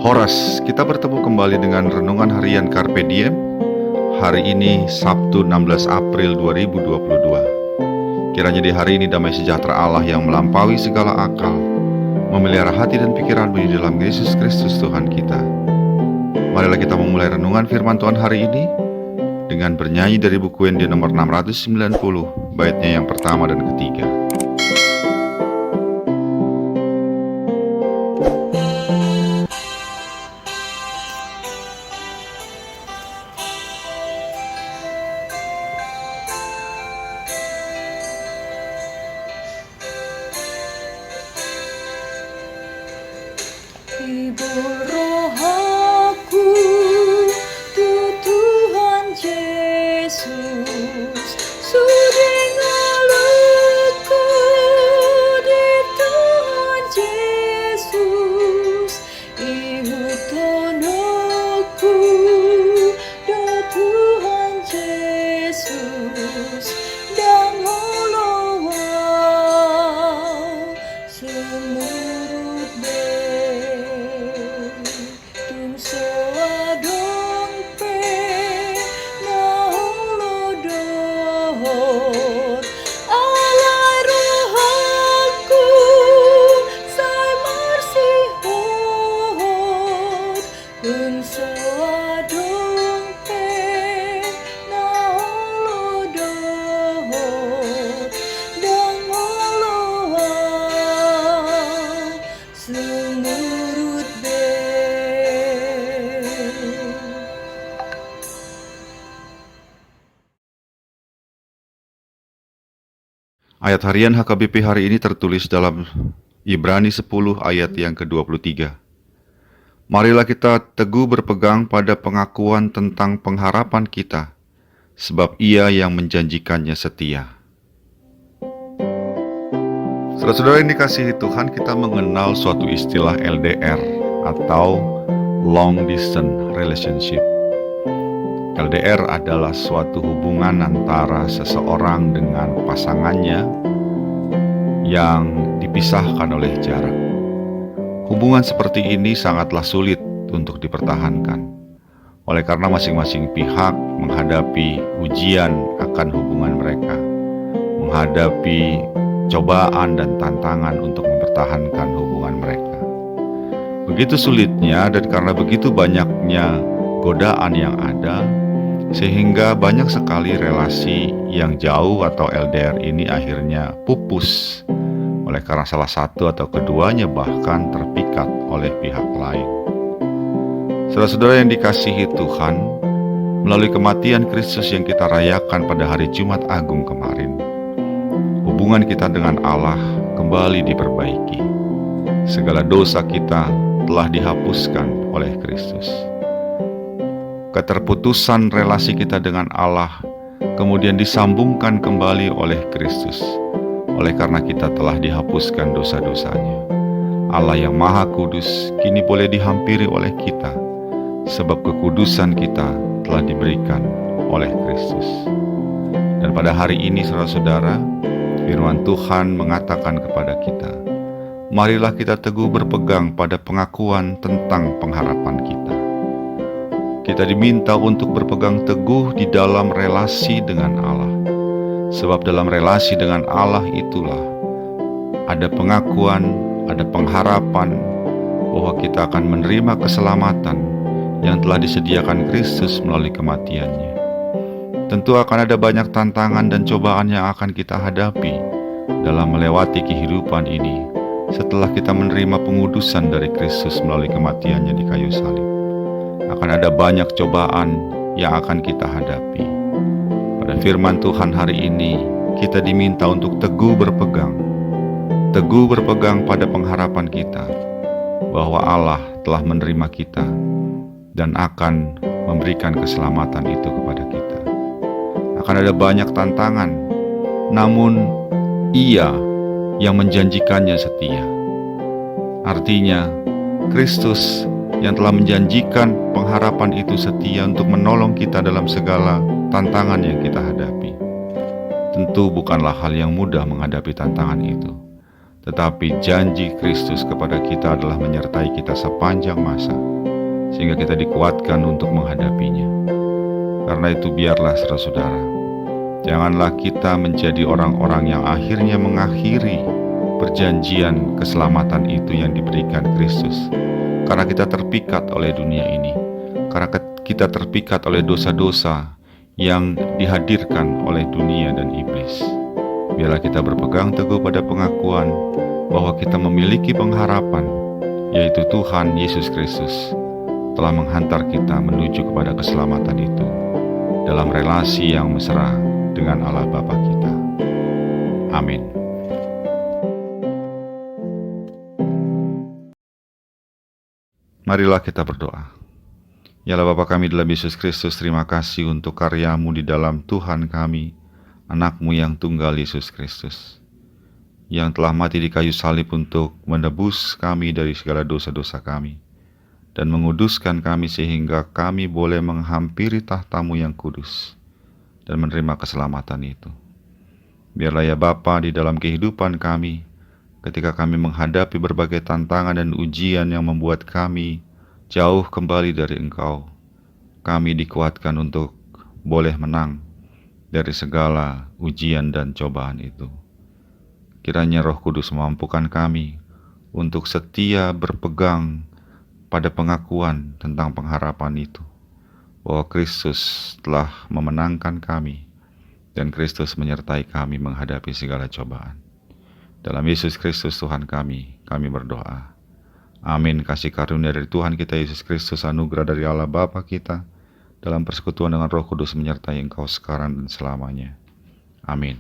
Horas, kita bertemu kembali dengan Renungan Harian Carpe Diem. Hari ini Sabtu 16 April 2022. Kiranya di hari ini damai sejahtera Allah yang melampaui segala akal memelihara hati dan pikiranmu di dalam Yesus Kristus Tuhan kita. Marilah kita memulai renungan firman Tuhan hari ini dengan bernyanyi dari buku Wende nomor 690, baitnya yang pertama dan ketiga. Hibur rohaku, Tuhan Yesus, sudi ngaluku di Tuhan Yesus, ihutonoku do Tuhan Yesus, dan molowau semurut Ayat harian HKBP hari ini tertulis dalam Ibrani 10 ayat yang ke-23. Marilah kita teguh berpegang pada pengakuan tentang pengharapan kita, sebab Ia yang menjanjikannya setia. Saudara-saudara yang dikasihi Tuhan, kita mengenal suatu istilah LDR atau Long Distance Relationship. LDR adalah suatu hubungan antara seseorang dengan pasangannya yang dipisahkan oleh jarak. Hubungan seperti ini sangatlah sulit untuk dipertahankan, oleh karena masing-masing pihak menghadapi ujian akan hubungan mereka, menghadapi cobaan dan tantangan untuk mempertahankan hubungan mereka. Begitu sulitnya dan karena begitu banyaknya godaan yang ada, sehingga banyak sekali relasi yang jauh atau LDR ini akhirnya pupus oleh karena salah satu atau keduanya bahkan terpikat oleh pihak lain. Saudara-saudara yang dikasihi Tuhan, melalui kematian Kristus yang kita rayakan pada hari Jumat Agung kemarin, hubungan kita dengan Allah kembali diperbaiki. Segala dosa kita telah dihapuskan oleh Kristus. Keterputusan relasi kita dengan Allah kemudian disambungkan kembali oleh Kristus, oleh karena kita telah dihapuskan dosa-dosanya. Allah yang Maha Kudus kini boleh dihampiri oleh kita, sebab kekudusan kita telah diberikan oleh Kristus. Dan pada hari ini saudara-saudara, firman Tuhan mengatakan kepada kita, marilah kita teguh berpegang pada pengakuan tentang pengharapan kita. Kita diminta untuk berpegang teguh di dalam relasi dengan Allah. Sebab dalam relasi dengan Allah itulah ada pengakuan, ada pengharapan bahwa kita akan menerima keselamatan yang telah disediakan Kristus melalui kematiannya. Tentu akan ada banyak tantangan dan cobaan yang akan kita hadapi dalam melewati kehidupan ini setelah kita menerima pengudusan dari Kristus melalui kematiannya di kayu salib. Akan ada banyak cobaan yang akan kita hadapi. Pada firman Tuhan hari ini, kita diminta untuk teguh berpegang pada pengharapan kita, bahwa Allah telah menerima kita dan akan memberikan keselamatan itu kepada kita. Akan ada banyak tantangan, namun Ia yang menjanjikannya setia. Artinya, Kristus yang telah menjanjikan pengharapan itu setia untuk menolong kita dalam segala tantangan yang kita hadapi. Tentu bukanlah hal yang mudah menghadapi tantangan itu. tetapi janji Kristus kepada kita adalah menyertai kita sepanjang masa, sehingga kita dikuatkan untuk menghadapinya. Karena itu biarlah saudara-saudara, janganlah kita menjadi orang-orang yang akhirnya mengakhiri perjanjian keselamatan itu yang diberikan Kristus, karena kita terpikat oleh dunia ini, karena kita terpikat oleh dosa-dosa yang dihadirkan oleh dunia dan iblis. Biarlah kita berpegang teguh pada pengakuan bahwa kita memiliki pengharapan, yaitu Tuhan Yesus Kristus telah menghantar kita menuju kepada keselamatan itu dalam relasi yang mesra dengan Allah Bapa kita. Amin. Marilah kita berdoa. Ya Allah Bapa kami dalam Yesus Kristus, terima kasih untuk karya-Mu di dalam Tuhan kami, Anak-Mu yang tunggal Yesus Kristus, yang telah mati di kayu salib untuk menebus kami dari segala dosa-dosa kami, dan menguduskan kami sehingga kami boleh menghampiri tahta-Mu yang kudus, dan menerima keselamatan itu. Biarlah ya Bapa di dalam kehidupan kami, ketika kami menghadapi berbagai tantangan dan ujian yang membuat kami jauh kembali dari Engkau, kami dikuatkan untuk boleh menang dari segala ujian dan cobaan itu. Kiranya Roh Kudus memampukan kami untuk setia berpegang pada pengakuan tentang pengharapan itu, bahwa Kristus telah memenangkan kami dan Kristus menyertai kami menghadapi segala cobaan. Dalam Yesus Kristus Tuhan kami berdoa. Amin. Kasih karunia dari Tuhan kita Yesus Kristus, anugerah dari Allah Bapa kita, dalam persekutuan dengan Roh Kudus menyertai engkau sekarang dan selamanya. Amin.